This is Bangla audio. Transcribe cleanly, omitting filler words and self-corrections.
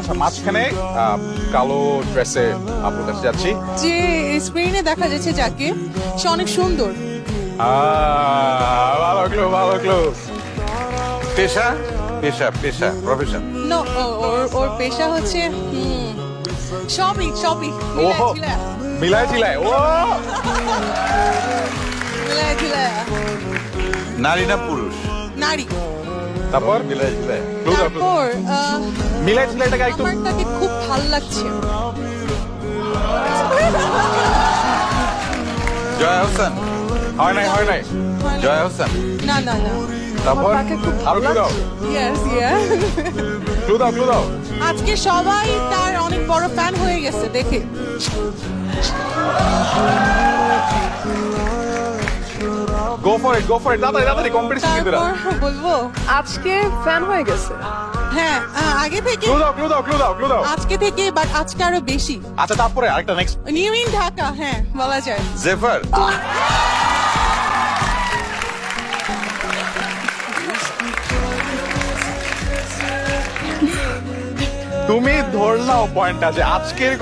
আচ্ছা মাঝখানে কালো ড্রেসে আপুর কাছে যাচ্ছি। যে স্ক্রিনে দেখা যাচ্ছে যাকে, সে অনেক সুন্দর। ভালো ক্লু, ভালো ক্লু। পেশা পেশা পেশা প্রফেশন। নো, ওর পেশা হচ্ছে সবই সবই ওহো মিলাই টিলাই। ও মিলায়া টিলায়া। নারী না পুরুষ? নারী। তারপর মিলাই ঝিলাই। তারপর মিলাই টিলাইটাকে একটু আমার তাকে খুব ভালো লাগছে। জয়া হোসেন? হয় নাই, হয় নাই। জয়া হোসেন? না না না। তারপর তাকে খুব আরো ক্লু দাও, ইয়েস ইয়েস। ক্লু দাও, ক্লু দাও। আজকে সবাই তার অনেক বড় ফ্যান হয়ে গেছে দেখে। Go for it, go for it, তাড়াতাড়ি তাড়াতাড়ি, কম্পিটিশন কিন্তু না। তারপর বলবো আজকে ফ্যান হয়ে গেছে। হ্যাঁ, আগে থেকে ক্লু দাও, ক্লু দাও, ক্লু দাও, ক্লু দাও। আজকে থেকে, বাট আজকে আরো বেশি। আচ্ছা তারপরে আরেকটা নেক্সট। নিউ ইন ঢাকা, হ্যাঁ বলা যায়। জেফার? তুমি ধরলাও পয়েন্টটা যে আজকের